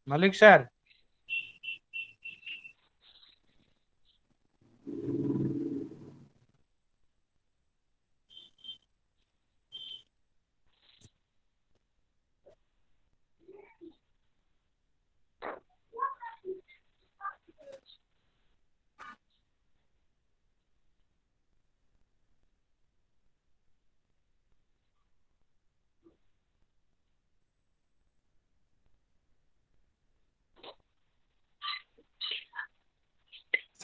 Malik sir.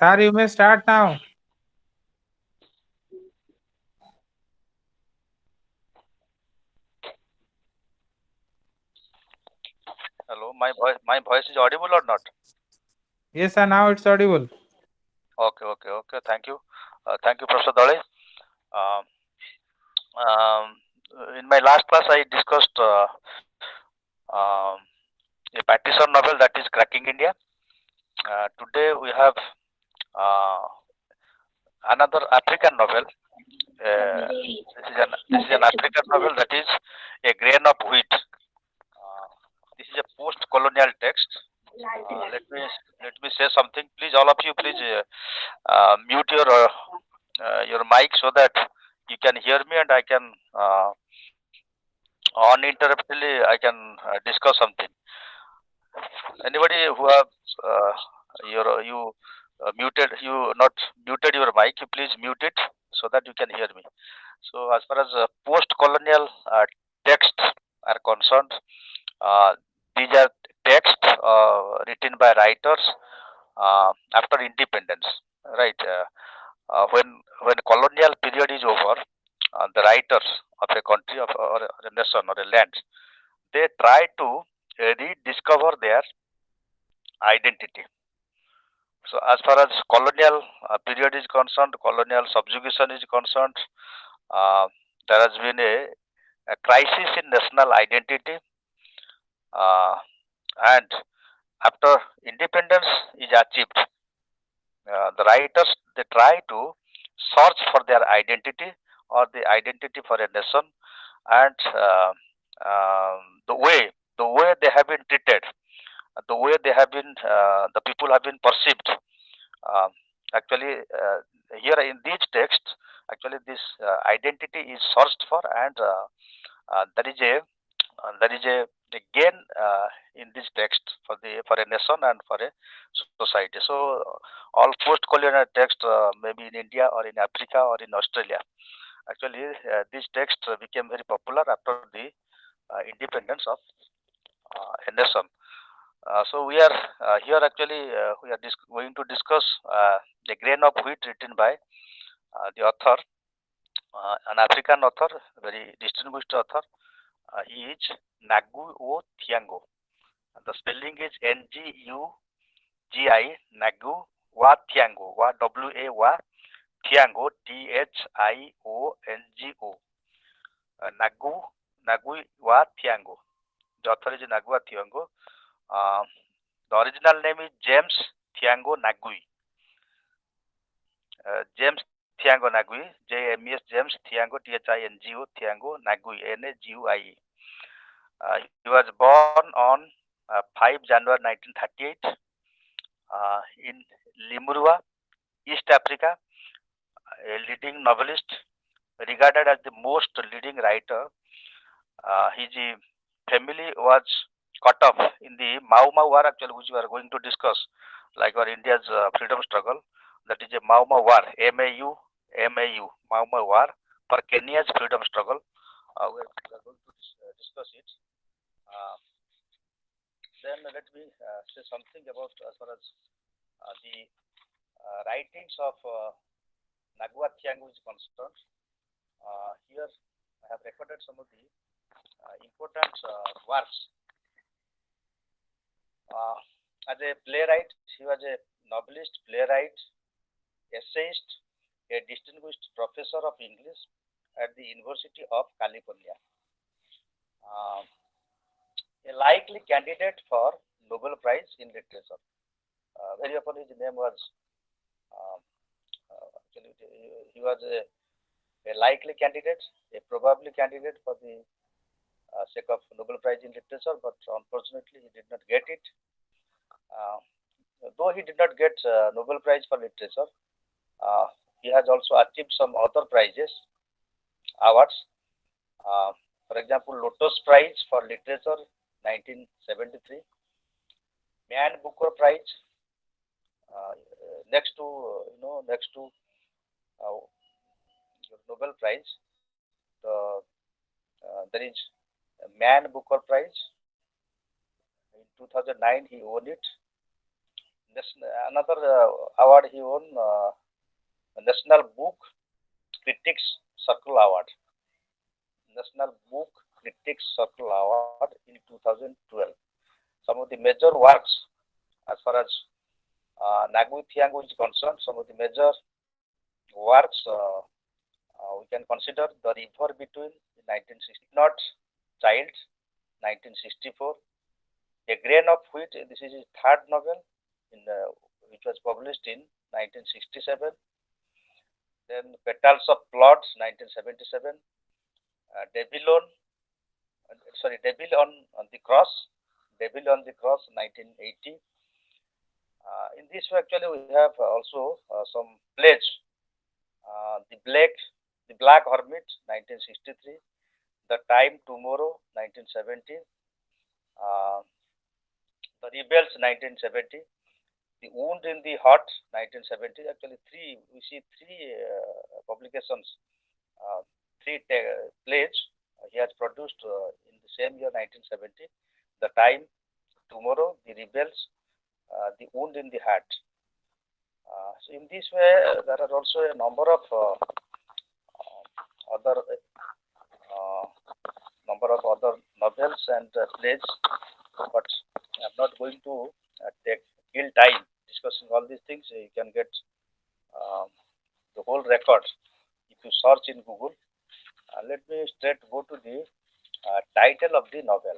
Sir, you may start now. Hello, my voice is audible or not? Yes, sir. Now it's audible. Okay. Thank you, Professor Dale. Um, in my last class, I discussed um, a Pattison novel that is Cracking India. Today we have uh, another African novel. This is an African novel that is A Grain of Wheat. This is a post-colonial text. Let me say something. Please, all of you, please mute your mic so that you can hear me and I can uninterruptedly I can discuss something. Anybody who have you muted you not muted your mic, you please mute it so that you can hear me. So as far as post-colonial texts are concerned, uh, these are texts written by writers after independence, right? When colonial period is over, the writers of a country or a nation or a land, they try to rediscover their identity. So as far as colonial period is concerned, colonial subjugation is concerned, uh, there has been a crisis in national identity, uh, and after independence is achieved, the writers they try to search for their identity or the identity for a nation, and the way they have been treated, the way they have been the people have been perceived. Uh, actually, here in these texts, actually this identity is searched for, and there is a gain in this text for a nation and for a society. So all post-colonial text, maybe in India or in Africa or in Australia, actually this text became very popular after the independence of a nation. So we are here actually we are going to discuss the grain of wheat written by the author, an African author, very distinguished author. He is Nagu O Thiango. The spelling is Ngugi, Nagu Wa Thiango, Wa Wa Thiango, Thiongo. Nagu Nagu Wa Thiango. The author is Nagu Wa Thiango. Uh, the original name is James Thiango Nagui. James Thiango Nagui, JMS James Thiango, Thingo, Thiango Nagui, Nagui. He was born on 5 January 1938 in Limurua, East Africa, a leading novelist, regarded as the most leading writer. His family was cut off in the Mau Mau War, actually, which we are going to discuss, like our India's freedom struggle. That is a Mau Mau War, MAU, Mau Mau War for Kenya's freedom struggle. We are going to discuss it. Uh, then let me say something about as far as the writings of Nagua Thiangu is concerned. Here I have recorded some of the important works. As a playwright, he was a novelist, playwright, essayist, a distinguished professor of English at the University of California. A likely candidate for Nobel Prize in Literature. Very often his name was uh, actually he was a likely candidate, a probably candidate for the sake of Nobel Prize in Literature, but unfortunately he did not get it. Uh, though he did not get Nobel Prize for Literature, uh, he has also achieved some other prizes, awards. Uh, for example, Lotus Prize for Literature, 1973, Man Booker Prize, next to next to uh, Nobel Prize, there is a Man Booker Prize. In 2009, he won it. Another award he won, National Book Critics Circle Award. National Book Critics Circle Award in 2012. Some of the major works, as far as Nagui Thiangu is concerned, some of the major works we can consider The River Between in 1960, Not Child, 1964, A Grain of Wheat, this is his third novel, which was published in 1967. Then Petals of Blood, 1977. Devil on, Devil on the Cross, Devil on the Cross, 1980. In this way, actually, we have also some plays. The Black Hermit, 1963. The Time Tomorrow, 1970. Uh, the Rebels, 1970. The Wound in the Heart, 1970. Actually, we see three publications, three plays he has produced in the same year, 1970. The Time Tomorrow, The Rebels, The Wound in the Heart. So in this way, there are also a number of other uh, novels and plays, but I'm not going to kill time discussing all these things. You can get uh, the whole record if you search in Google. Let me straight go to the title of the novel.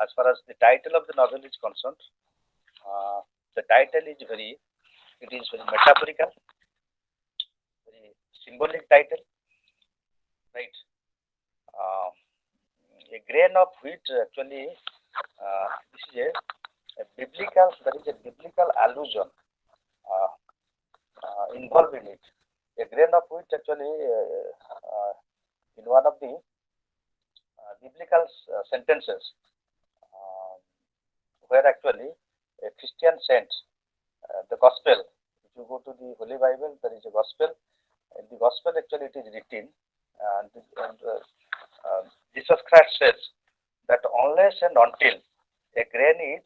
As far as the title of the novel is concerned, the title is very metaphorical, very symbolic title, right? Uh, a grain of wheat, actually, this is there is a biblical allusion uh, involved in it. A grain of wheat, actually, in one of the biblical sentences, uh, where actually a Christian saint, the gospel, if you go to the Holy Bible, there is a gospel. In the gospel, actually, it is written, Jesus Christ says that unless and until a grain is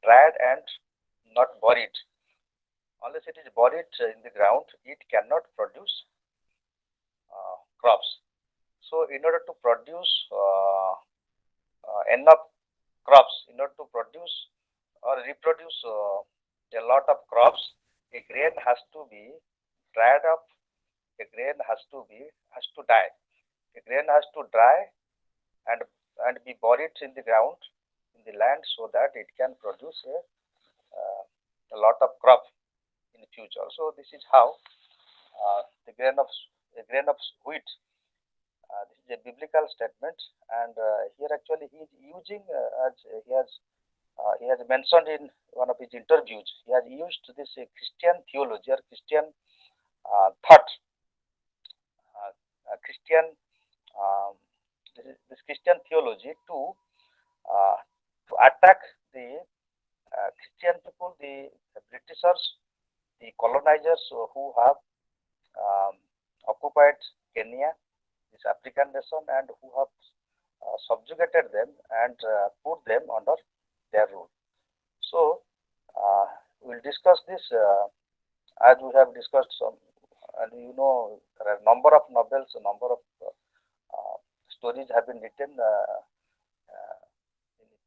dried and not buried, unless it is buried in the ground, it cannot produce crops. So, in order to produce enough crops, in order to produce or reproduce a lot of crops, a grain has to be dried up. A grain has to die. A grain has to dry and be buried in the ground, in the land, so that it can produce a lot of crop in the future. So this is how the grain of wheat. This is a biblical statement, and here actually he is using as he has mentioned in one of his interviews. He has used this Christian theology or Christian thought, Christian um, this Christian theology uh, to attack the Christian people, the Britishers, the colonizers who have um, occupied Kenya, this African nation, and who have subjugated them and put them under their rule. So we'll discuss this as we have discussed some, and there are a number of novels, a number of stories have been written in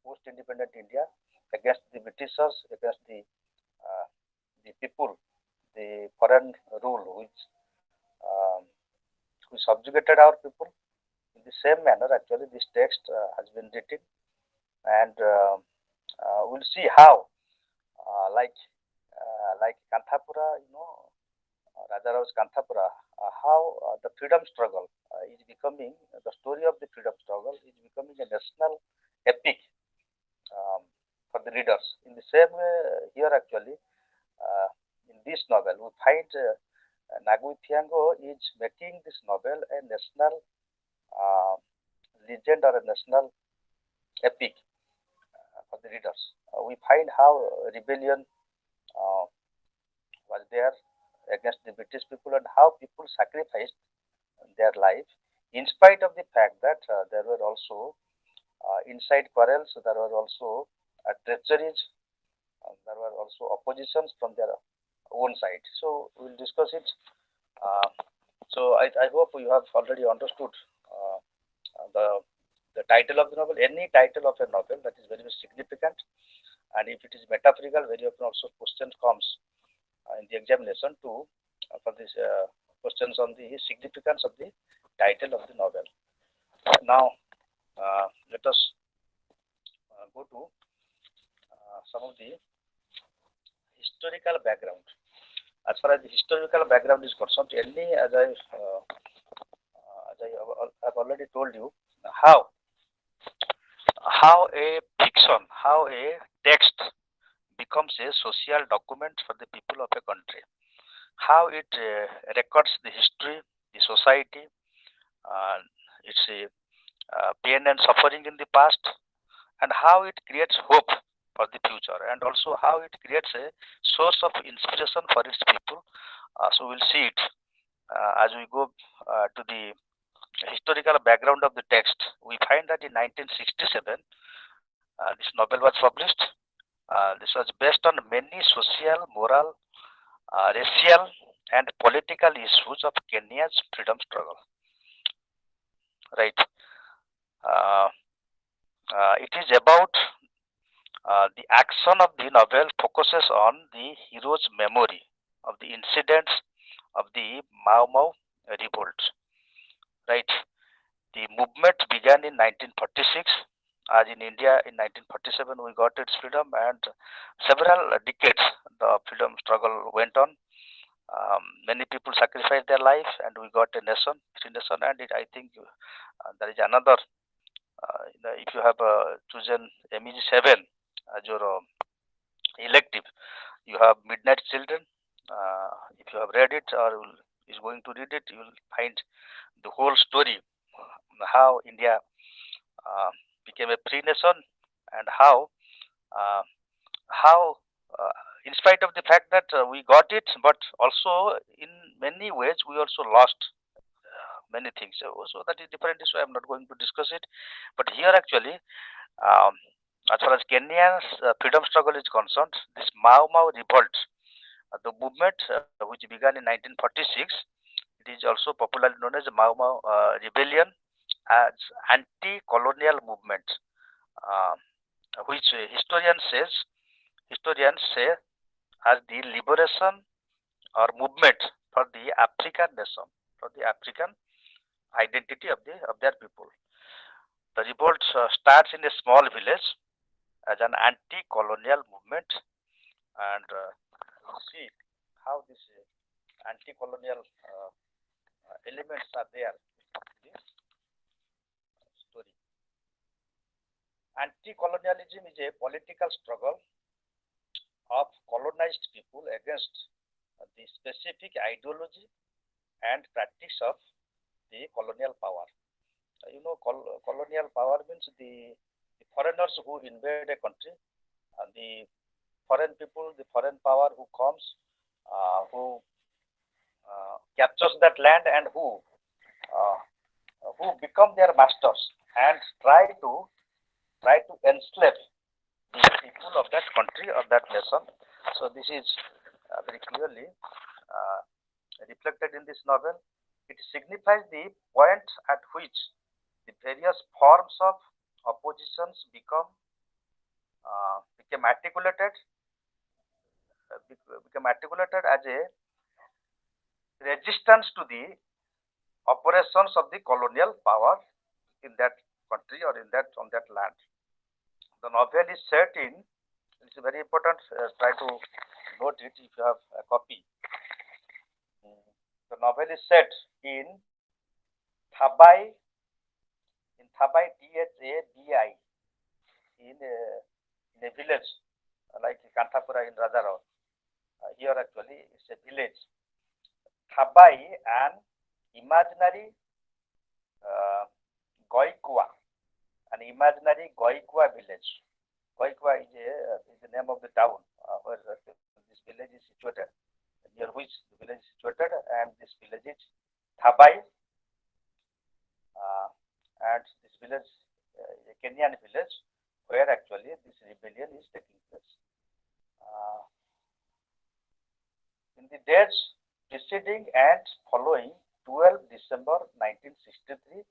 post-independent India against the Britishers, against the people, the foreign rule which subjugated our people. In the same manner, actually, this text has been written, and we'll see how, like Kanthapura, Rajaraj Kanthapura, how the freedom struggle is becoming, the story of the freedom struggle is becoming a national epic for the readers. In the same way, here actually, in this novel, we find Nagui Thiango is making this novel a national uh, legend or a national epic for the readers. We find how rebellion uh, was there against the British people and how people sacrificed their life in spite of the fact that there were also inside quarrels, there were also treacheries, there were also oppositions from their own side. So we'll discuss it. Uh, so I hope you have already understood uh, the the title of the novel. Any title of a novel that is very, very significant, and if it is metaphorical, very often also questions comes in the examination to for this questions on the significance of the title of the novel. Now, let us go to some of the historical background. As far as the historical background is concerned, any as I have already told you, how how a fiction, how a text becomes a social document for the people of a country, how it records the history, the society, uh, its pain and suffering in the past, and how it creates hope for the future, and also how it creates a source of inspiration for its people. So we'll see it as we go to the historical background of the text. We find that in 1967, this novel was published. This was based on many social, moral, racial, and political issues of Kenya's freedom struggle. Right. Uh, it is about the action of the novel focuses on the hero's memory of the incidents of the Mau Mau revolt. Right. The movement began in 1946. As in India, in 1947, we got its freedom, and several decades the freedom struggle went on. Many people sacrificed their life, and we got a nation, free nation. And I think there is another. If you have chosen MEG-7 as your elective, you have Midnight Children. If you have read it or is going to read it, you will find the whole story, how India uh, became a free nation, and uh, how in spite of the fact that we got it, but also in many ways we also lost many things. So that is different issue. I'm not going to discuss it, but here actually, um, as far as Kenya's freedom struggle is concerned, this Mau Mau revolt, the movement which began in 1946, it is also popularly known as Mau Mau rebellion, as anti-colonial movement, uh, which historians say as the liberation or movement for the African nation, for the African identity of their people. The revolt starts in a small village as an anti-colonial movement, and you see how this anti-colonial elements are there in this story. Anti-colonialism is a political struggle of colonized people against the specific ideology and practice of the colonial power. Colonial power means the foreigners who invade a country, the foreign people, the foreign power who comes, who captures that land, and uh, who become their masters and try to enslave the people of that country or that nation. So this is very clearly reflected in this novel. It signifies the point at which the various forms of oppositions became articulated as a resistance to the operations of the colonial power in that country or in that on that land. The novel is set in. It's very important. Try to note it if you have a copy. The novel is set in Thabai, Thabai, in a village like Kantapura in Rajarao. Here actually it's a village. Thabai, an imaginary uh, Goikua, an imaginary Goikua village. Goikua is the name of the town where this village is situated, near which the village is situated, and this village is Thabai, uh, and this village is a Kenyan village where actually this rebellion is taking place. Uh, in the days preceding and following 12 December 1963,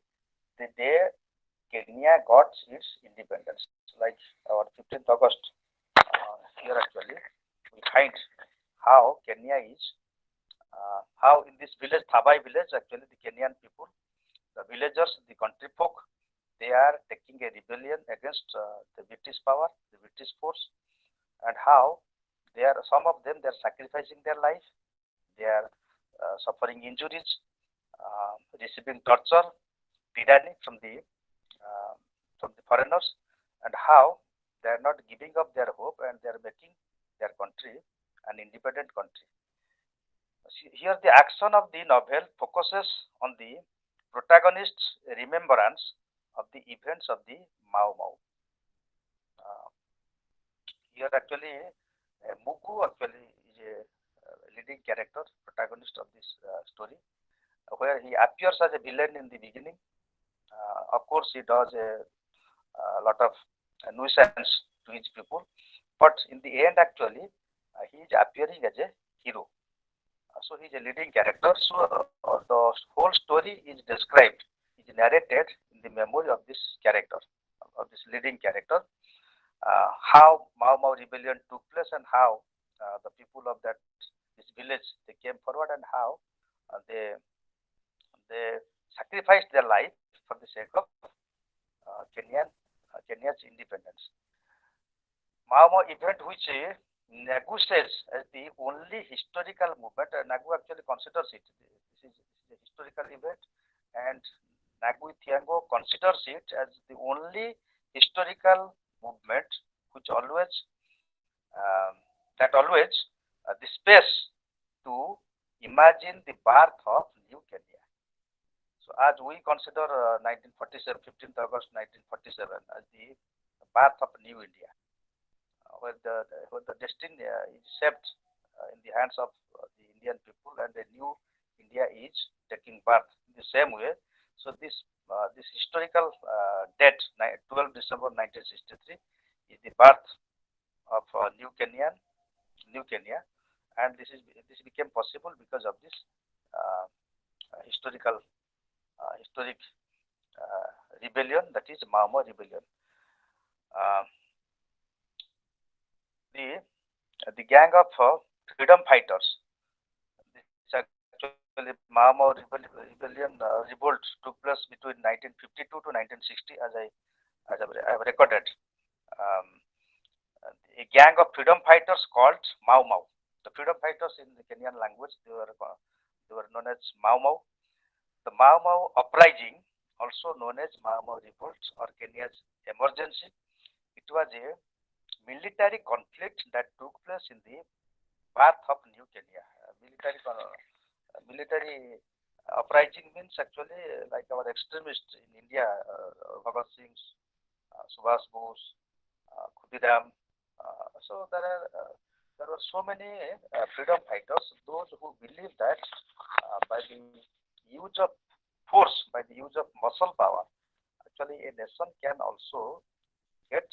the day Kenya got its independence, like our 15th August. Here actually we find how Kenya is, how in this village, Thabai village, actually the Kenyan people, the villagers, the country folk, they are taking a rebellion against the British power, the British force, and how they are, some of them, they are sacrificing their life, they are suffering injuries, receiving torture, tyranny uh, from the foreigners, and how they are not giving up their hope and they are making their country an independent country. Here, the action of the novel focuses on the protagonist's remembrance of the events of the Mau Mau. Uh, Here, actually, Muku actually is a leading character, protagonist of this story, where he appears as a villain in the beginning. Of course, he does a lot of nuisance to his people, but in the end, actually, he is appearing as a hero. So he is a leading character. So the whole story is described, is narrated in the memory of this character, of this leading character. How Mau Mau rebellion took place and how the people of that this village they came forward and how uh, they they sacrificed their life for the sake of Kenya's independence. Mau Mau event which Nagu says as the only historical movement. Nagu actually considers it. This is a historical event, and Nagu Thiango considers it as the only historical movement which always um, that always the space to imagine the birth of new Kenya. So as we consider 1947, 15th August 1947 as the birth of new India, where the destiny is shaped in the hands of the Indian people, and a new India is taking birth in the same way. So this historical date, 12 December 1963, is the birth of New Kenya, and this became possible because of this uh, historic rebellion, that is Mau Mau rebellion. Uh, the gang of freedom fighters. This actually Mau Mau rebellion revolt took place between 1952 to 1960, as I have recorded. Um, a gang of freedom fighters called Mau Mau. The freedom fighters in the Kenyan language they were known as Mau Mau. The Mau Mau uprising, also known as Mau Mau revolt or Kenya's emergency, it was a military conflict that took place in the path of New Kenya. Military uprising means actually like our extremists in India, Bhagat Singh, Subhash Bose, Khudiram. So there were so many freedom fighters, those who believe that by the use of force, by the use of muscle power, actually a nation can also get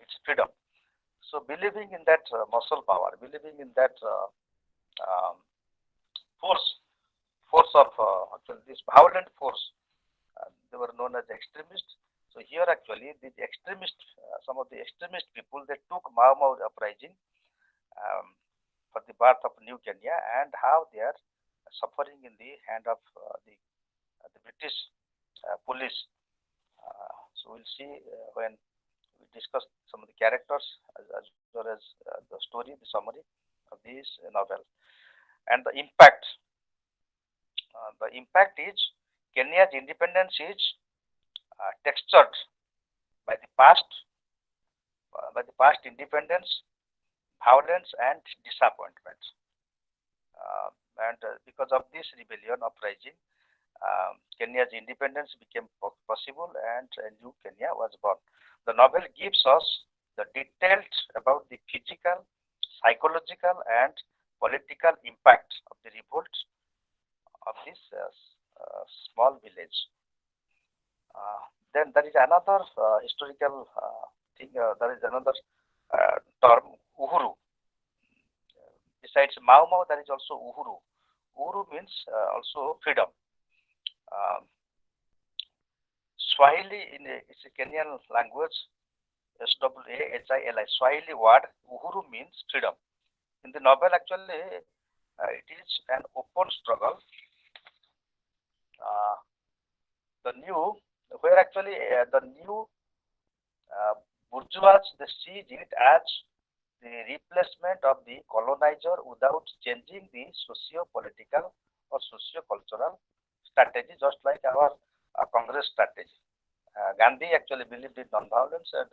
its freedom. So believing in that muscle power, believing in that um, force, force of actually this violent force, they were known as extremists. So here actually the extremist, some of the extremist people, they took Mau Mau uprising um, for the birth of New Kenya, and how they are suffering in the hand of the British police. So we'll see when we discuss some of the characters as well as the story, the summary of this novel, and the impact. The impact is Kenya's independence is textured by the past independence, violence, and disappointment. And because of this rebellion uprising, Kenya's independence became possible, and a new Kenya was born. The novel gives us the details about the physical, psychological, and political impact of the revolt of this small village. Then there is another historical thing. There is another term, Uhuru. Besides Mau Mau, there is also Uhuru. Uhuru means also freedom. Um, Swahili it's a Kenyan language. Swahili. Swahili word Uhuru means freedom. In the novel, actually, it is an open struggle. Uh, the new, where actually the new bourgeois they see it as the replacement of the colonizer without changing the socio-political or socio-cultural strategy, just like our Congress strategy. Gandhi actually believed in non-violence, and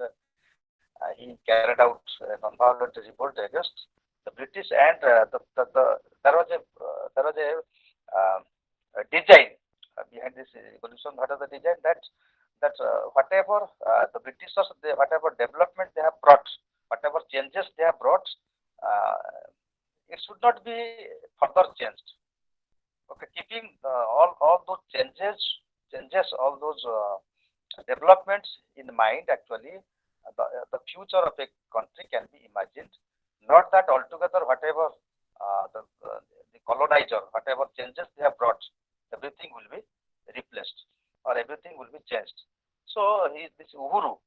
he carried out a non-violent revolt against the British. And there was a design behind this revolution. What is the design? That whatever the Britishers, whatever development they have brought, whatever changes they have brought, it should not be further changed. Okay, keeping all those changes, all those developments in mind, actually, the future of a country can be imagined. Not that altogether whatever the colonizer, whatever changes they have brought, everything will be replaced or everything will be changed. So this Uhuru,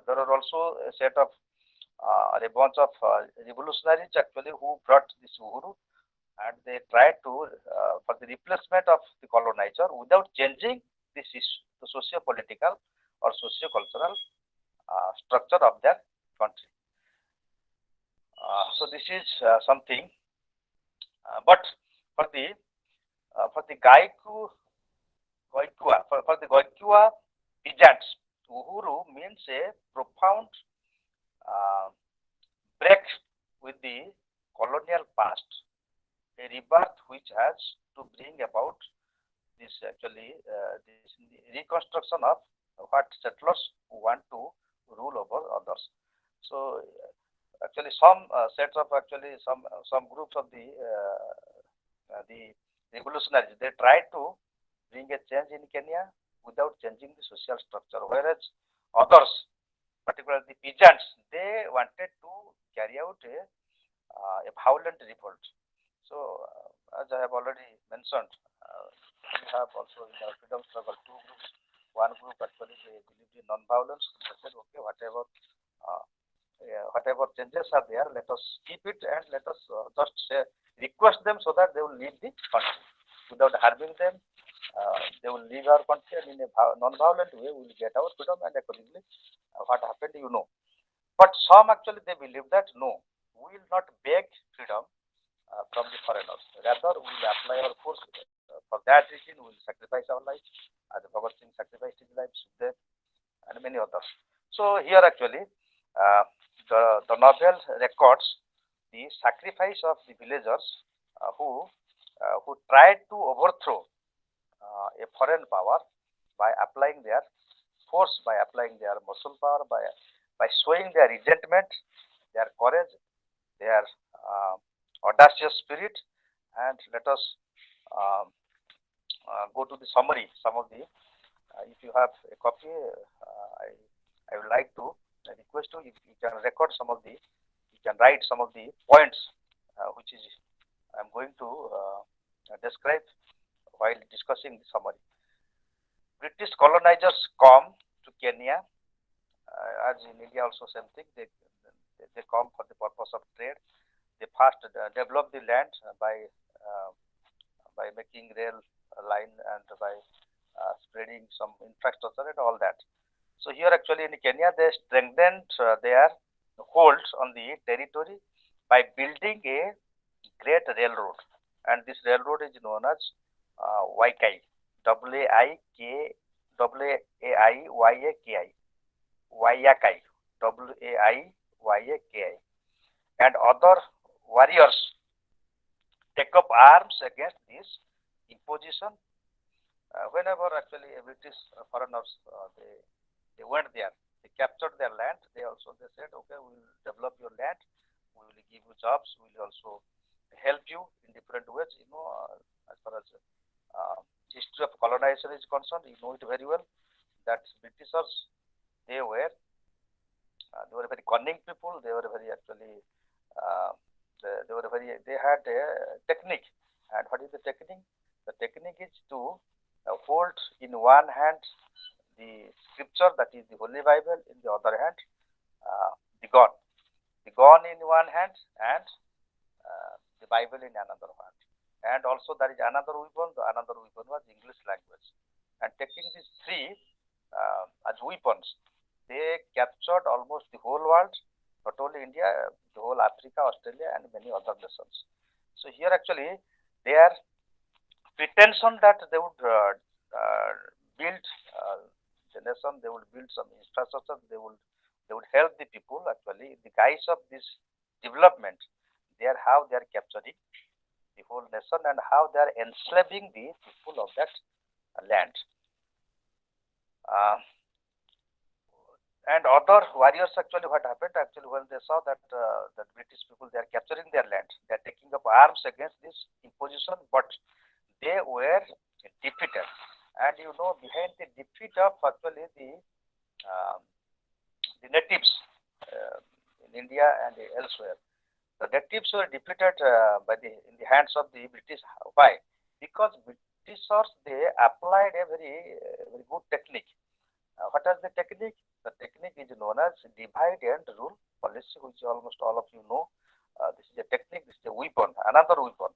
there are also a set of a bunch of revolutionaries actually who brought this Uhuru, and they tried to for the replacement of the colonizer without changing the socio-political or socio-cultural structure of their country. So this is something. But for the for the Goikua peasants, Uhuru means a profound uh, break with the colonial past, a rebirth which has to bring about this actually this reconstruction of what settlers want to rule over others. So actually some sets of actually some groups of the revolutionaries they tried to bring a change in Kenya without changing the social structure, whereas others, particularly the peasants, they wanted to carry out a violent revolt. So, as I have already mentioned, we have also in our freedom struggle two groups. One group actually they believed in non-violence. They said, okay, whatever changes are there, let us keep it and let us just request them so that they will leave the country without harming them. They will leave our country, and in a non-violent way, we will get our freedom. And accordingly, what happened, you know. But some actually they believe that no, we will not beg freedom from the foreigners. Rather, we will apply our force. For that reason, we will sacrifice our lives. As Bhagat Singh sacrificed his life, Sukhdev, and many others. So here actually, uh, the novel records the sacrifice of the villagers who tried to overthrow a foreign power by applying their force, by applying their muscle power, by showing their resentment, their courage, their audacious spirit. And let us um, go to the summary. Some of the, if you have a copy, I would like to request you if you can record some of the, you can write some of the points which is I'm going to describe while discussing the summary. British colonizers come to Kenya, as in India also same thing. They come for the purpose of trade. They first develop the land by making rail line and by spreading some infrastructure and all that. So here actually in Kenya they strengthened their holds on the territory by building a great railroad, and this railroad is known as Waikai, Waikai, Waiyakai, Waiyakai, and other warriors take up arms against this imposition. Whenever actually British foreigners they went there, they captured their land. They said, okay, we will develop your land, we will give you jobs, we will also help you in different ways. As far as history of colonization is concerned, you know it very well that Britishers they were very cunning people. They were very actually they were very they had a technique. And what is the technique? The technique is to hold in one hand the scripture, that is the Holy Bible, in the other hand the gun. The gun in one hand and the Bible in another hand. And also there is another weapon. The another weapon was English language. And taking these three as weapons, they captured almost the whole world, not only India, the whole Africa, Australia, and many other nations. So here actually their pretension that they would build the nation, they would build some infrastructure, they would help the people. Actually, in the guise of this development, they are how they are capturing the whole nation and how they are enslaving the people of that land. Uh, and other warriors actually what happened actually when they saw that British people they are capturing their land, they are taking up arms against this imposition, but they were defeated. And behind the defeat of actually um, the natives uh, in India and elsewhere, the natives were defeated in the hands of the British. Why? Because Britishers they applied a very good technique. What is the technique? The technique is known as divide and rule policy, which almost all of you know. This is a technique. This is a weapon, another weapon,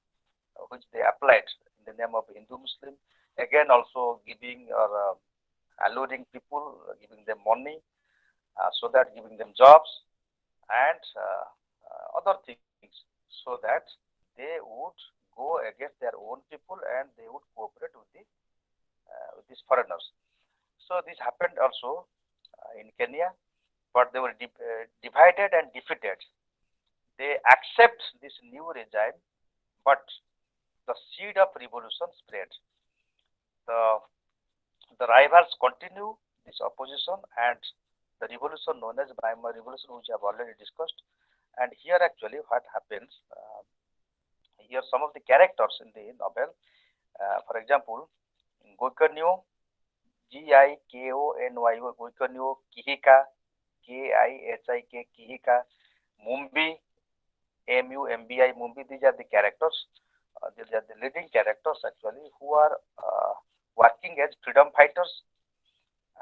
which they applied in the name of Hindu Muslim. Again, also giving or alluring people, giving them money, so that giving them jobs and other things, so that they would go against their own people and they would cooperate with these foreigners. So this happened also in Kenya, but they were divided and defeated. They accept this new regime, but the seed of revolution spread. The the rivals continue this opposition and the revolution known as Weimar Revolution, which I have already discussed. And here actually what happens, here some of the characters in the novel, for example, Goikonyo, Gikonyo, Goikonyo, Kihika, Kihik, Kihika, Mumbi, Mumbi, Mumbi, these are the characters, these are the leading characters actually who are working as freedom fighters,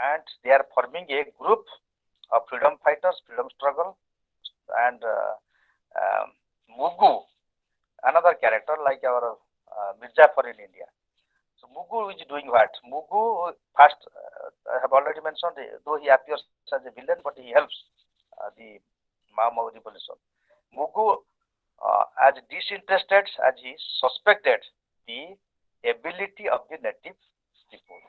and they are forming a group of freedom fighters, freedom struggle, and Mugu, another character like our Mirzapur in India. So Mugu is doing what? Mugu first, I have already mentioned, though he appears as a villain, but he helps the Mao revolution. Mugu, as disinterested as he suspected the ability of the native people.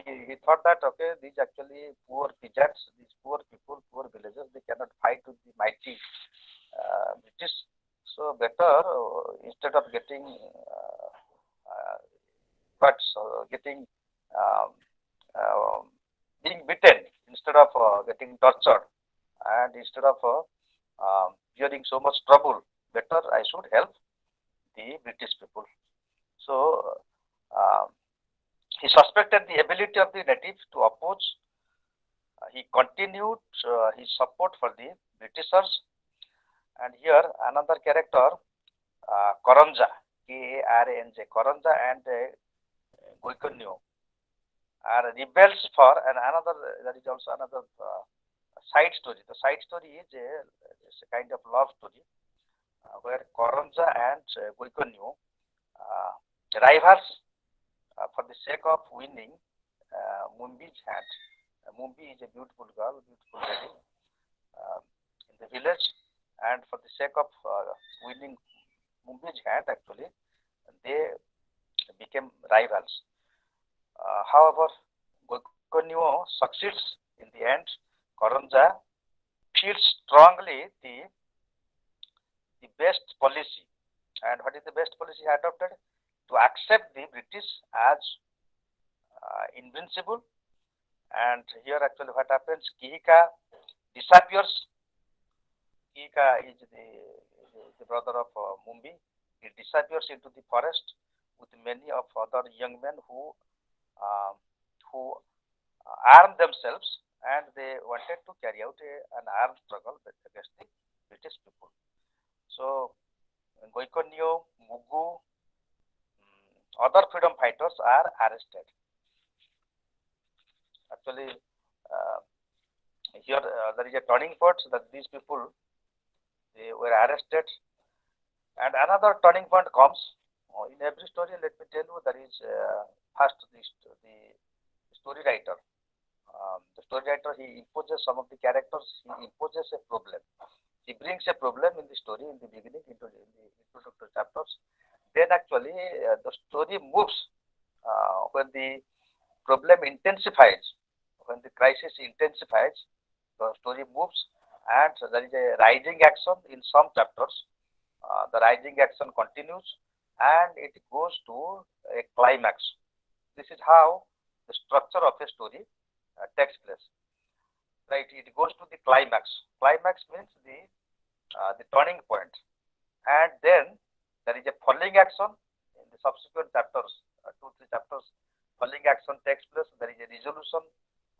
He thought that okay, these actually poor peasants, these poor people, poor villagers, they cannot fight with the mighty British. So better instead of getting getting um, uh, being beaten, instead of getting tortured, and instead of hearing so much trouble, better I should help the British people. So uh, he suspected the ability of the natives to oppose. He continued his support for the Britishers. And here another character, Karanja, Karanja, Karanja and Goikonyo are rebels for, and another, there is also another side story. The side story is a kind of love story where Karanja and Goikonyo rivals for the sake of winning Mumbi's hand. Mumbi is a beautiful girl, beautiful lady in the village, and for the sake of winning Mumbi's hand, actually, they became rivals. However, Goikonyo succeeds in the end. Karanja feels strongly the best policy. And what is the best policy adopted? To accept the British as invincible. And here actually what happens, Kihika disappears. Kihika is the brother of Mumbi. He disappears into the forest with many of other young men uh, who armed themselves, and they wanted to carry out an armed struggle against the British people. So Goikonyo, Mugu, other freedom fighters are arrested. Actually, uh, here there is a turning point that these people they were arrested, and another turning point comes in every story. Let me tell you, there is first the story writer. The story writer, he imposes some of the characters. He imposes a problem. He brings a problem in the story in the beginning, into the introductory chapters. Then actually the story moves when the problem intensifies, when the crisis intensifies, the story moves, and there is a rising action in some chapters. The rising action continues, and it goes to a climax. This is how the structure of a story takes place. Right? It goes to the climax. Climax means the turning point, and then there is a falling action in the subsequent chapters, 2 3 chapters. Falling action takes place. There is a resolution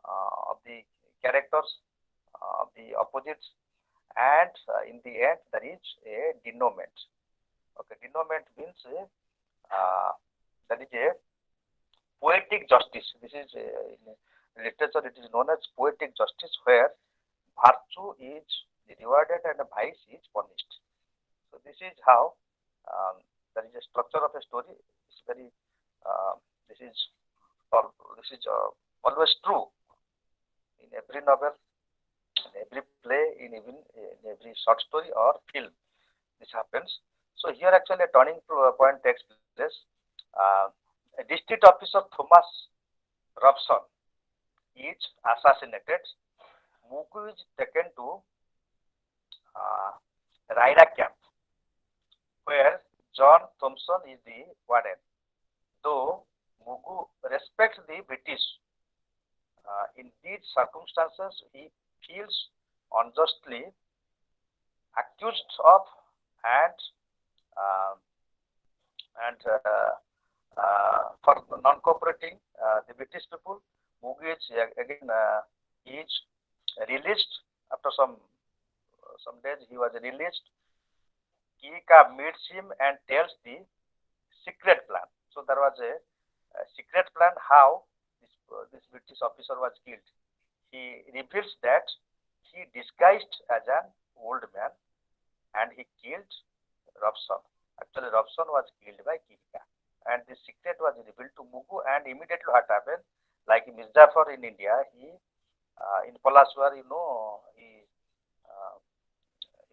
of the characters, the opposites, and in the end there is a denouement. Okay, denouement means that is a poetic justice. This is in literature it is known as poetic justice, where virtue is rewarded and vice is punished. So this is how there is a structure of a story. It's very this is this is always true in every novel, in every play, in even in every short story or film. This happens. So here actually a turning point takes place. Uh, a district officer Thomas Robson is assassinated. Mugu is taken to uh, Raida camp, where John Thompson is the warden. Though Mugu respects the British, in these circumstances he feels unjustly accused of and uh, for non-cooperating the British people. Mugu is again is released after some days. He was released. Kika meets him and tells the secret plan. So there was a secret plan how this British officer was killed. He reveals that he disguised as an old man and he killed Robson. Actually, Robson was killed by Kika. And the secret was revealed to Mugu, and immediately what happened, like Mirzapur in India, he in Palaswar, he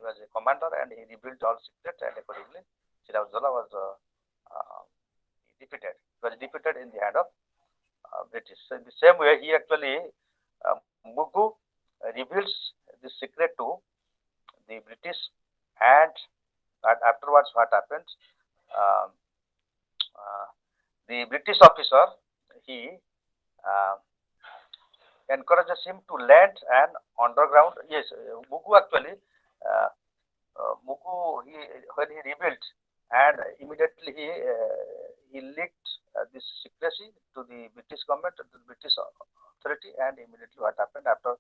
was a commander and he revealed all secrets, and accordingly, Sirajuddaulah was defeated. He was defeated in the hand of British. So in the same way, he actually Mugu reveals this secret to the British, and afterwards, what happened? Um, uh, the British officer he uh, encourages him to land an underground. Yes, Mugu actually uh, Mugu he when he rebuilt, and immediately he leaked this secrecy to the British government, to the British authority, and immediately what happened after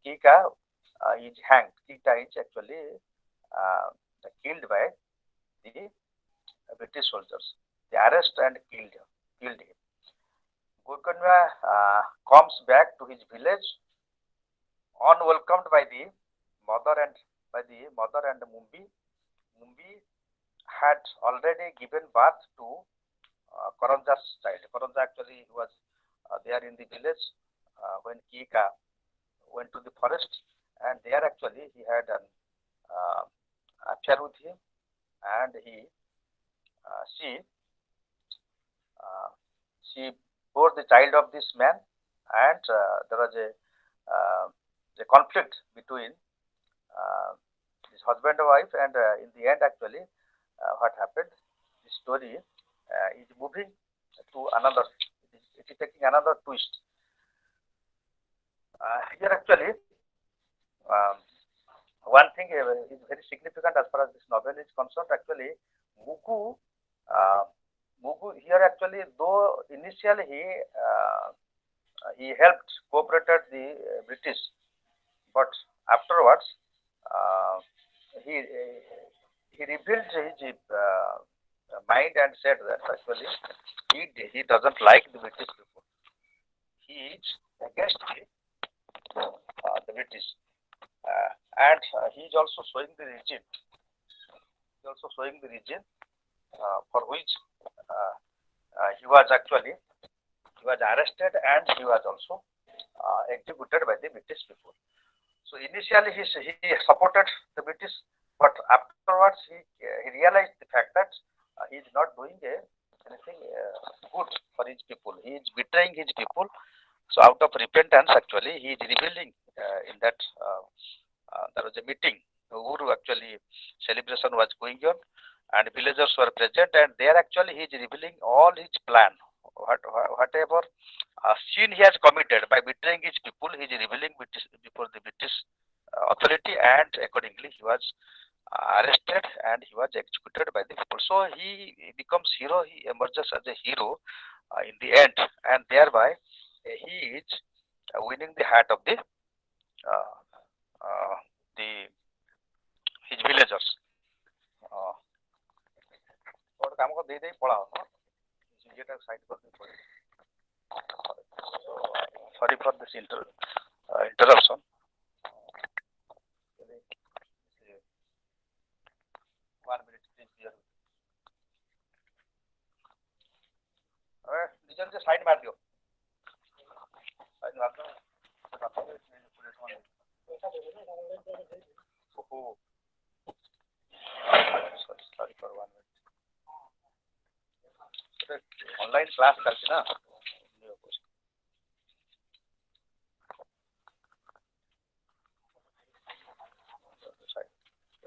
Kika is hanged. Kika is actually uh, killed by the British soldiers. They arrest and killed him. Gurkanwa comes back to his village unwelcomed by the mother and Mumbi. Mumbi had already given birth to Karanja's child. Karanja actually was there in the village when Kika went to the forest, and there actually he had an uh, affair with him, and she she bore the child of this man, and there was a conflict between this husband and wife, and in the end, actually, what happened? The story is moving to another. It is taking another twist. Here, actually, um, one thing is very significant as far as this novel is concerned. Actually, Mugu, uh, Mugu here actually, though initially he helped cooperated the British, but afterwards uh, he he revealed his mind and said that actually he doesn't like the British people. He is against the British, and he is also showing the regime. He is also showing the regime for which uh, he was actually he was arrested and he was also executed by the British people. So initially he supported the British, but afterwards he realized the fact that he is not doing anything good for his people. He is betraying his people. So out of repentance, actually, he is revealing in that there was a meeting. Guru actually celebration was going on, and villagers were present, and there actually he is revealing all his plan, whatever sin he has committed by betraying his people. He is revealing before the British authority, and accordingly he was arrested and he was executed by the people. So he becomes hero. He emerges as a hero in the end, and thereby he is winning the heart of uh, the his villagers. Uh, ଗୋଟେ କାମ କର ଦେଇ ଦେଇ ପଳାଅ ଇଏଟା side କରିଦେଇ ପଳାଅ sorry for this interruption. One minute, please. Here. निजर से side मार दियो. साइड मार दो. Sorry for 1 minute. Online class चलती ना.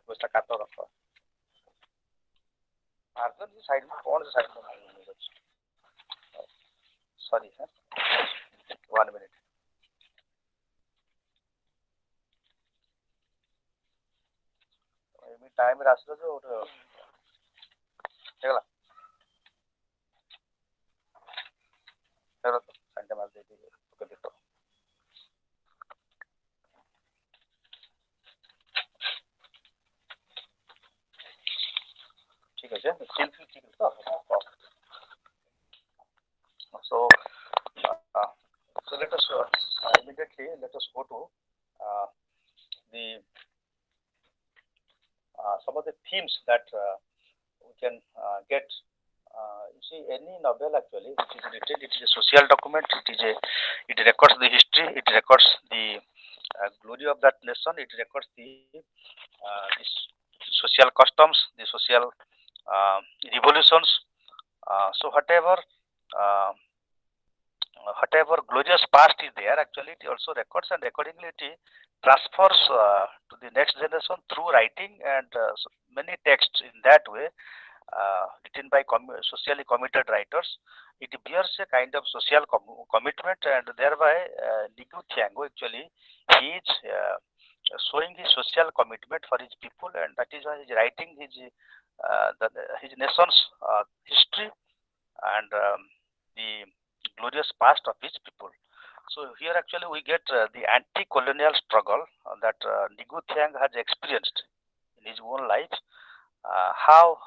कुछ काटो रखो. मार्जिन की साइड में कौन सा साइड में सॉरी है 1 minute. टाइम रास्ता जो देखला चलो तो संडे मार दे दीजिए ओके देखो ठीक है जी सील ठीक है तो so so let us immediately let us go to the some of the themes that we can get. You see, any novel actually which is written, it is a social document. It records the history. It records the glory of that nation. It records the social customs, the social revolutions. So whatever glorious past is there, actually it also records, and accordingly it transfers to the next generation through writing and so many texts in that way written by socially committed writers. It bears a kind of social commitment, and thereby Liu Tiango actually he is showing his social commitment for his people, and that is why he is writing his nation's history and the glorious past of his people. So here actually we get the anti-colonial struggle that Liu Tiang has experienced in his own life. How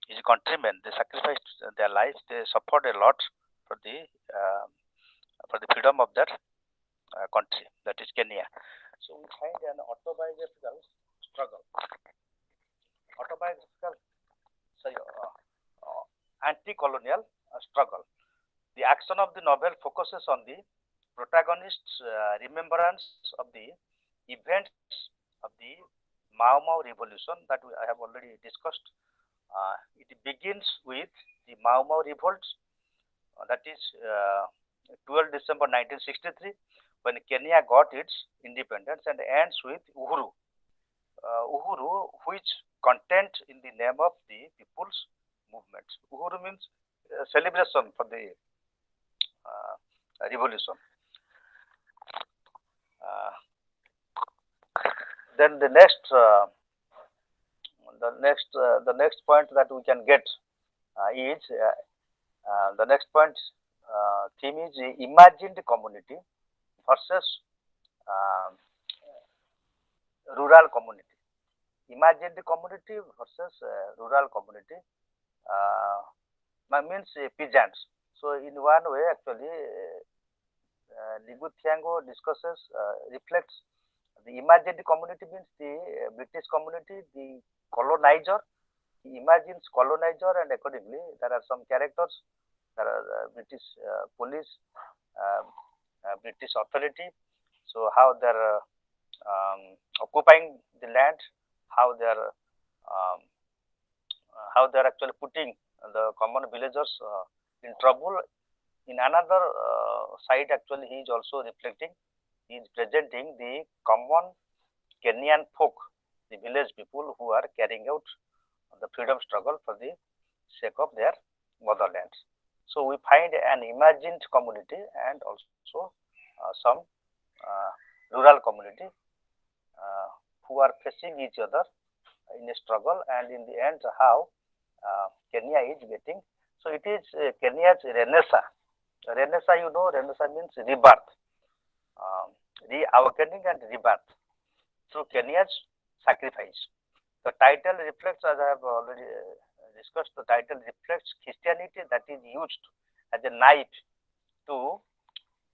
his countrymen, they sacrificed their lives, they suffered a lot for the freedom of their country, that is Kenya. So we find an autobiographical struggle, anti-colonial struggle. The action of the novel focuses on the protagonist's remembrance of the events of the Mau Mau revolution that I have already discussed. It begins with the Mau Mau revolt, that is 12 December 1963, when Kenya got its independence, and ends with Uhuru. Uhuru, which content in the name of the people's movement. Uhuru means celebration for the revolution. Uh, then the next point that we can get is the next point theme is imagined community versus uh, rural community. Imagined community versus rural community means peasants. So in one way, actually, Liguthiango discusses reflects the imagined community means the British community, the colonizer. He imagines colonizer, and accordingly, there are some characters. There are British police, British authority. So how they're occupying the land, how they're actually putting the common villagers in trouble. In another side, actually, he is also reflecting. He is presenting the common Kenyan folk, the village people who are carrying out the freedom struggle for the sake of their motherland. So we find an imagined community and also some rural community who are facing each other in a struggle, and in the end, how Kenya is getting. So it is Kenya's renaissance. Renaissance, you know, renaissance means rebirth, reawakening and rebirth through Kenya's sacrifice. The title reflects, as I have already discussed, the title reflects Christianity that is used as a knife to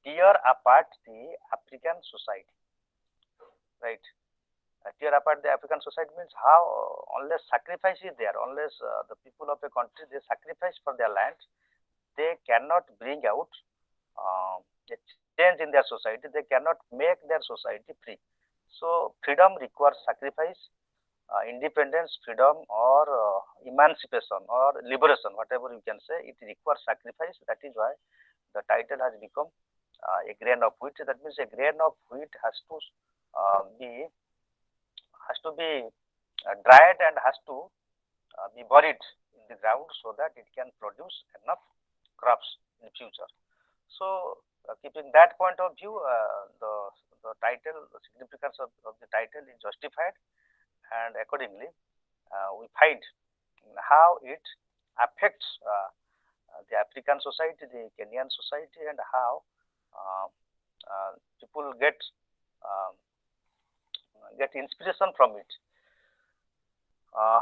tear apart the African society, right? Tear apart the African society means how unless sacrifice is there, unless the people of a country they sacrifice for their land, they cannot bring out a change in their society. They cannot make their society free. So freedom requires sacrifice, independence, freedom, or emancipation or liberation, whatever you can say. It requires sacrifice. That is why the title has become a grain of wheat. That means a grain of wheat has to be dried and has to be buried in the ground so that it can produce enough crops in future. So keeping that point of view, the title, the significance of the title is justified, and accordingly, we find how it affects the African society, the Kenyan society, and how uh, people um, get inspiration from it. Uh,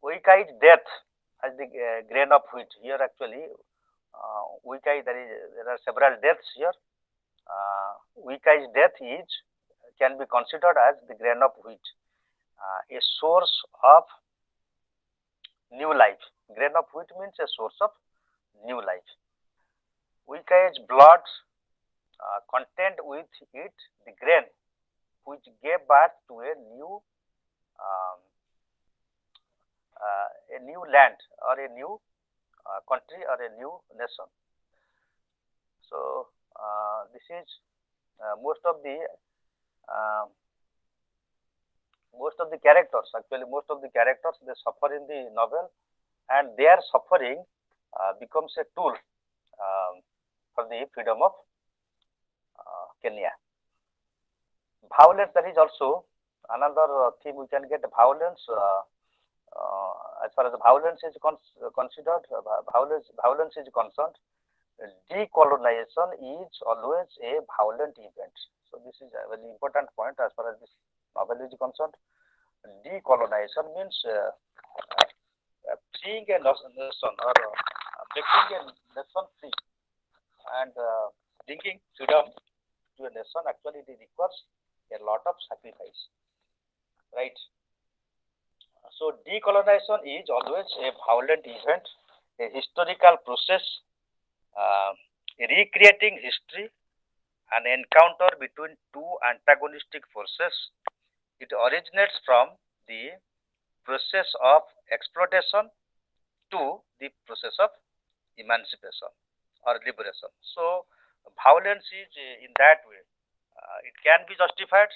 Weak-eyed death as the grain of wheat. Here actually, weak-eye there are several deaths here. Weak-eyed death is can be considered as the grain of wheat, a source of new life. Grain of wheat means a source of new life. Weak-eyed blood contained with it the grain which gave birth to um, a new land or a new country or a new nation. So this is uh, most of the characters. Actually, most of the characters they suffer in the novel, and their suffering becomes a tool for the freedom of Kenya. Violence, that is also another theme we can get. Violence, as far as violence is considered, violence is concerned, decolonization is always a violent event. So this is a very important point as far as this novel is concerned. Decolonization means freeing a nation or making a nation free and bringing freedom to a nation. Actually, it requires a lot of sacrifice, right? So decolonization is always a violent event, a historical process, uh, recreating history, an encounter between two antagonistic forces. It originates from the process of exploitation to the process of emancipation or liberation. So violence is in that way. It can be justified.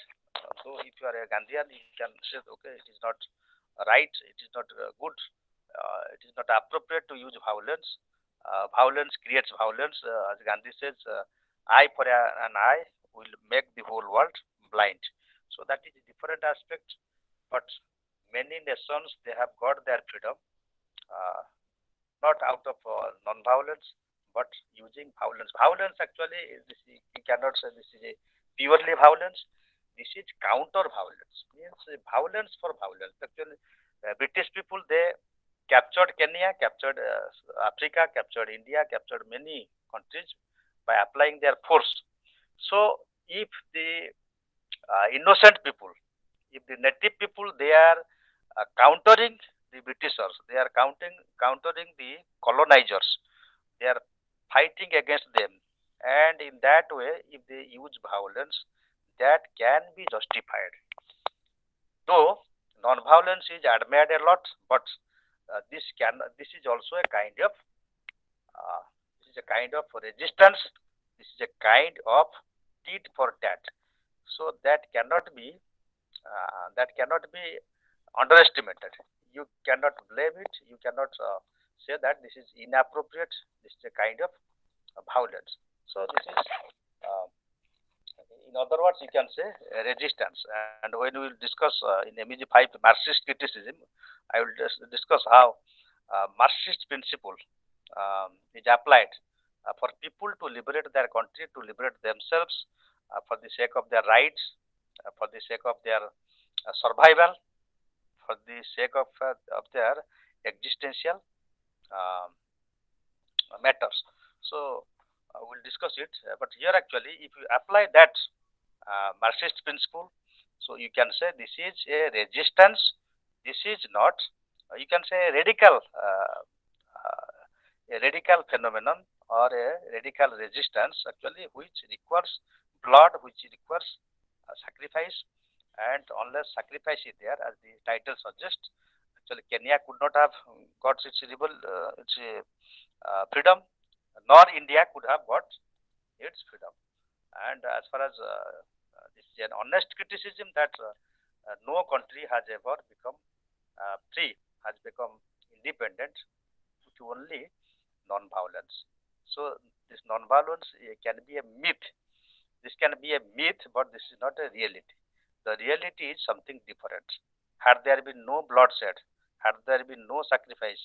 So if you are a Gandhian, you can say, okay, it is not right, it is not good, it is not appropriate to use violence. Violence creates violence. As Gandhi says, eye for an eye will make the whole world blind. So that is a different aspect. But many nations, they have got their freedom. Not out of non-violence, but using violence. Violence actually, you cannot say this is a purely violence. This is counter-violence. Means violence for violence. Actually, British people, they captured Kenya, captured Africa, captured India, captured many countries by applying their force. So if the innocent people, if the native people, they are countering the Britishers, they are countering the colonizers, they are fighting against them, and in that way, if they use violence, that can be justified. Though non-violence is admired a lot, but this is also a kind of uh, this is a kind of resistance. This is a kind of tit for tat. So that cannot be underestimated. You cannot blame it. You cannot say that this is inappropriate. This is a kind of violence. So this is, uh, in other words, you can say resistance. And when we will discuss in MEG-5 Marxist criticism, I will just discuss how Marxist principle is applied for people to liberate their country, to liberate themselves, for the sake of their rights, for the sake of their survival, for the sake of their existential um, matters. So we'll discuss it. But here actually, if you apply that Marxist principle, so you can say this is a resistance. This is not. You can say a radical phenomenon or a radical resistance actually, which requires blood, which requires sacrifice, and unless sacrifice is there, as the title suggests, actually Kenya could not have got its freedom, nor India could have got its freedom. And as far as this is an honest criticism that no country has ever become free, has become independent with only non-violence. So this non-violence can be a myth. This can be a myth, but this is not a reality. The reality is something different. Had there been no bloodshed, had there been no sacrifice,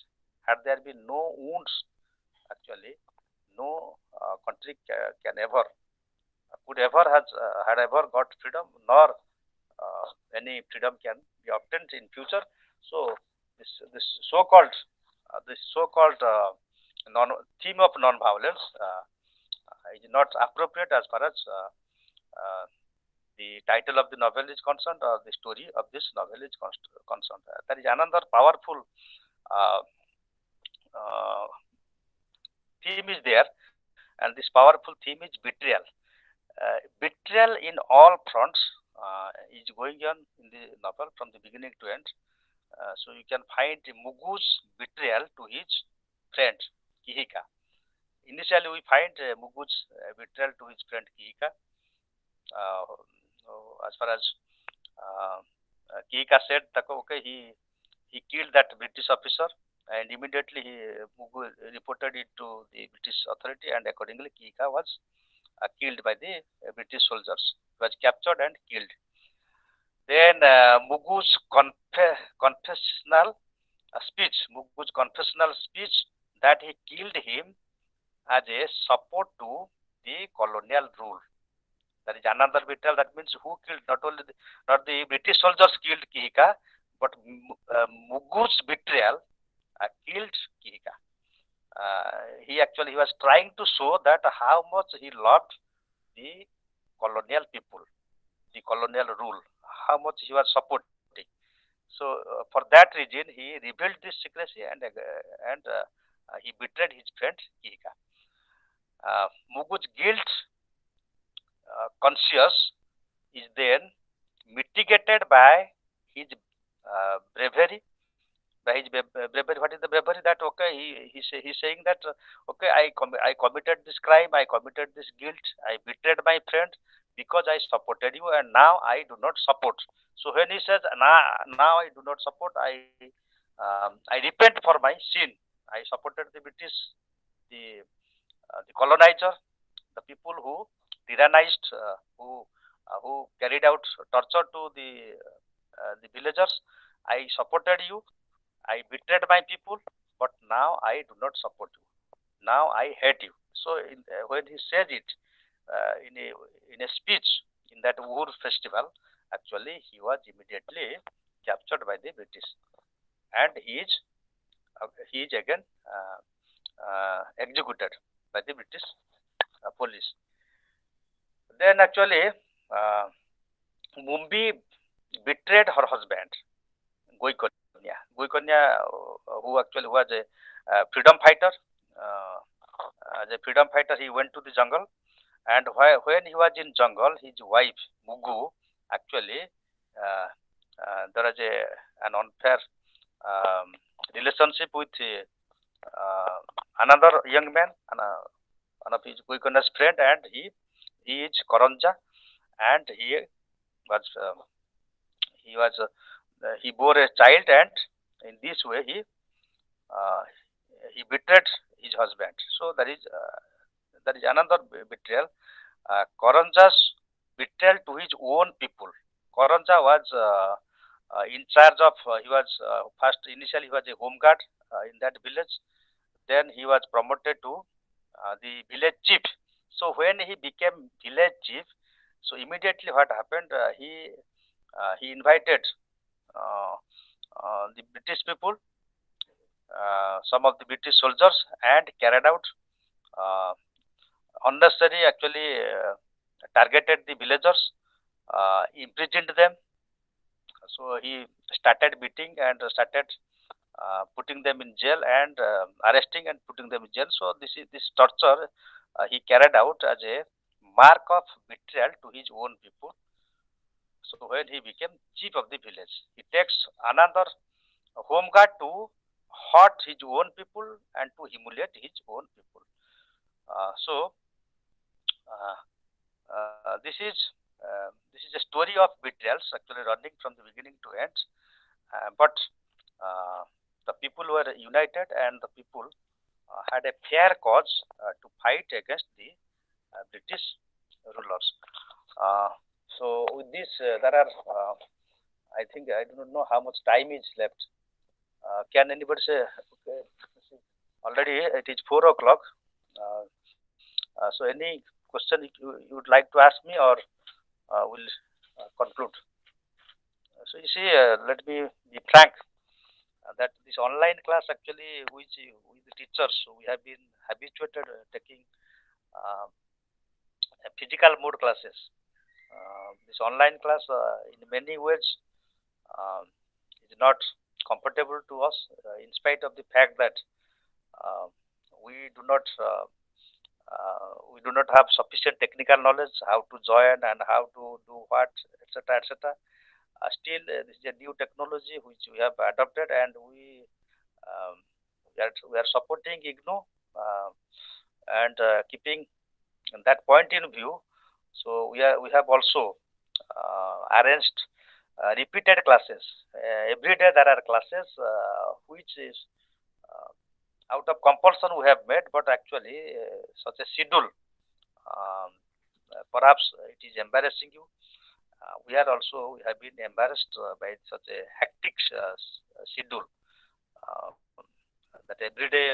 had there been no wounds, actually, no country can ever could ever has had ever got freedom, nor any freedom can be obtained in future. So this so-called non theme of non-violence is not appropriate as far as the title of the novel is concerned, or the story of this novel is concerned. There is another powerful uh, uh, theme is there, and this powerful theme is betrayal. Betrayal in all fronts is going on in the novel from the beginning to end. So you can find Mugu's betrayal to his friend Kihika. Initially, we find Mugu's betrayal to his friend Kihika. As far as uh, Kihika said, okay, he killed that British officer, and immediately Mugu reported it to the British authority, and accordingly Kihika was killed by the British soldiers. He was captured and killed. Then Mugu's confessional speech that he killed him as a support to the colonial rule. That is another betrayal. That means who killed, not the British soldiers killed Kihika, but Mugu's betrayal killed Kihika. He was trying to show that how much he loved the colonial people, the colonial rule, how much he was supporting. So for that reason, he revealed this secrecy, and he betrayed his friend Kihika. Mugu's guilt conscious is then mitigated by his bravery, by his bravery. What is the bravery? That okay, he's saying that okay, I committed this crime, I committed this guilt, I betrayed my friend because I supported you, and now I do not support. So when he says now I do not support, I repent for my sin. I supported the British, the colonizer, the people who tyrannized, who carried out torture to the villagers. I supported you. I betrayed my people, but now I do not support you. Now I hate you. So when he said it in a speech in that Uhur festival, actually he was immediately captured by the British, and he is again executed by the British police. Then actually, uh, Mumbi betrayed her husband, Goikonya. Goikonya, who actually was a freedom fighter. Uh, as a freedom fighter, he went to the jungle, and when he was in jungle, his wife Mugu actually there was an unfair um, relationship with another young man, one of his Goikonya's friend, and he is Koronja, and was uh, he bore a child, and in this way uh, he betrayed his husband. So that is another betrayal. Koronja's betrayal to his own people. Koronja was in charge of. He was first initially he was a home guard in that village. Then he was promoted to the village chief. So when he became village chief, so immediately what happened? He invited uh, the British people, some of the British soldiers, and carried out uh, unnecessary, actually targeted the villagers, imprisoned them. So he started beating and started putting them in jail and arresting and putting them in jail. So this torture he carried out as a mark of betrayal to his own people. So when he became chief of the village, he takes another home guard to hurt his own people and to humiliate his own people. So uh, this is a story of betrayals actually running from the beginning to end. But uh, the people were united, and the people had a fair cause to fight against the British rulers. Uh, so with this, there are I think I do not know how much time is left. Can anybody say? Okay, already it is 4 o'clock. Uh, so any question you would like to ask me, or will conclude? So you see, let me be frank that this online class actually, which with the teachers, we have been habituated taking uh, physical mode classes. This online class, in many ways, um, is not comfortable to us, in spite of the fact that uh, we do not have sufficient technical knowledge how to join and how to do what, etc., etc. Still, this is a new technology which we have adopted, and um, we are supporting IGNO and keeping that point in view. So we have also arranged repeated classes. Every day there are classes which is uh, out of compulsion we have made, but actually such a schedule. Um, Perhaps it is embarrassing you. We have been embarrassed by such a hectic schedule. Uh, that every day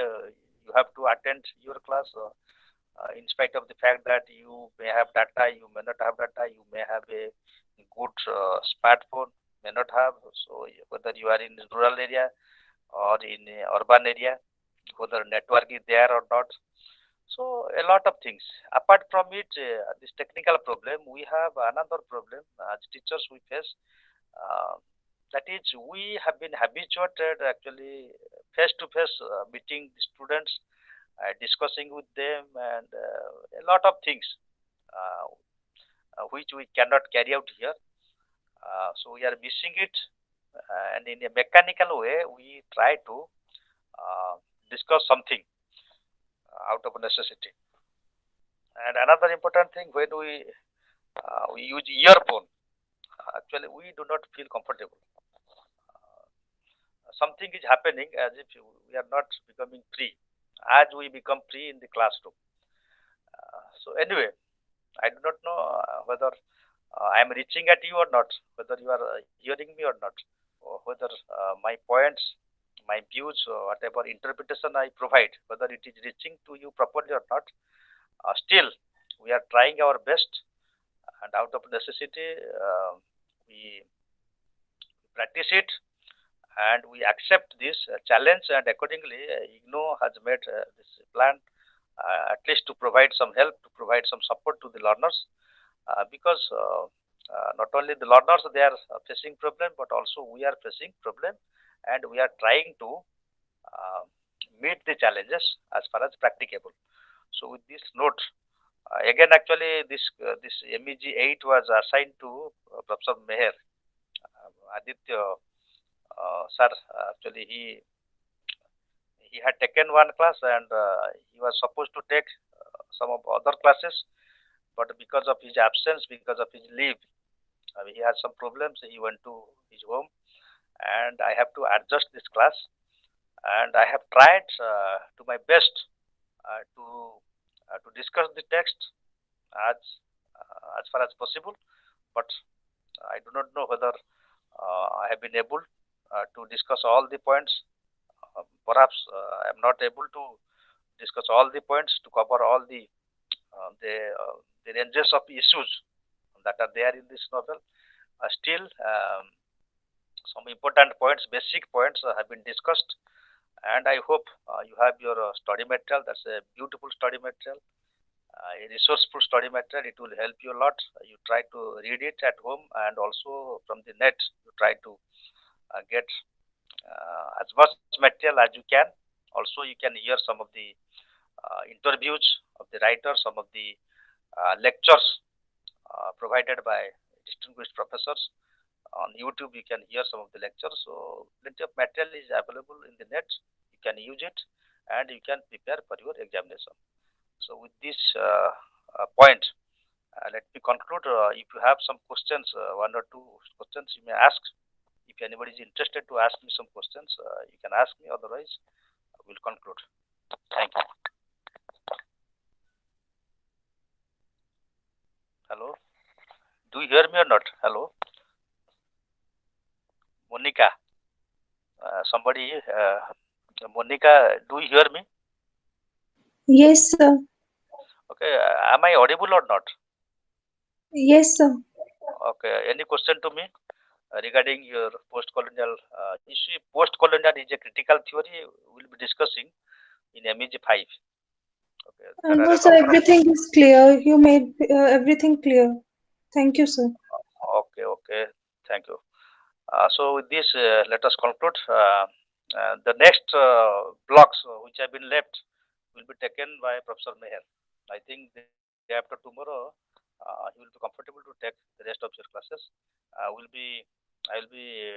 you have to attend your class, in spite of the fact that you may have data, you may not have data, you may have a good smartphone, may not have. So whether you are in rural area or in a urban area, whether network is there or not. So a lot of things. Apart from it, this technical problem, we have another problem as teachers we face. Uh, that is, we have been habituated actually face to face meeting the students, discussing with them, and a lot of things which we cannot carry out here. So we are missing it. and in a mechanical way, we try to discuss something out of necessity. And another important thing, when we use earphone, actually we do not feel comfortable. Something is happening as if we are not becoming free, as we become free in the classroom. So anyway, I do not know whether I am reaching at you or not, whether you are hearing me or not, or whether my points, my views, or whatever interpretation I provide, whether it is reaching to you properly or not. Still, we are trying our best, and out of necessity, we practice it, and we accept this challenge, and accordingly, IGNO has made this plan at least to provide some help, to provide some support to the learners, because not only the learners they are facing problem, but also we are facing problem, and we are trying to uh, meet the challenges as far as practicable. So with this note, again actually this MEG-8 was assigned to Professor Meher. Aditya sir, actually he had taken one class, and he was supposed to take some of other classes, but because of his absence, because of his leave, he had some problems. He went to his home, and I have to adjust this class. And I have tried to my best to discuss the text as far as possible, but I do not know whether I have been able to discuss all the points. Perhaps I am not able to discuss all the points to cover all uh, the uh, the ranges of issues that are there in this novel. Still, some important points, basic points, have been discussed, and I hope you have your study material. That's a beautiful study material, a resourceful study material. It will help you a lot. You try to read it at home, and also from the net, you try to get as much material as you can. Also, you can hear some of the interviews of the writers, some of the lectures provided by distinguished professors. On YouTube, you can hear some of the lectures. So, plenty of material is available in the net. You can use it, and you can prepare for your examination. So, with this point, let me conclude. If you have some questions, one or two questions, you may ask. If anybody is interested to ask me some questions, you can ask me. Otherwise, we'll conclude. Thank you. Hello. Do you hear me or not? Hello, Monica. Somebody, Monica, do you hear me? Yes, sir. Okay. Am I audible or not? Yes, sir. Okay. Any question to me regarding your post-colonial issue? Post-colonial is a critical theory we'll be discussing in MEG 5. Okay. There are No, a sir, number of. everything is clear. You made everything clear. Thank you, sir. Okay. Okay. Thank you. So with this, let us conclude. The next blocks which have been left will be taken by Professor Meher. I think day after tomorrow, he will be comfortable to take the rest of your classes. Will be I will be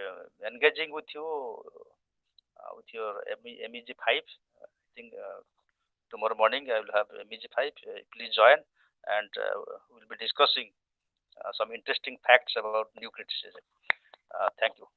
engaging with you with your MEG 5. I think tomorrow morning I will have MEG 5. Please join, and we'll be discussing some interesting facts about new criticism. Thank you.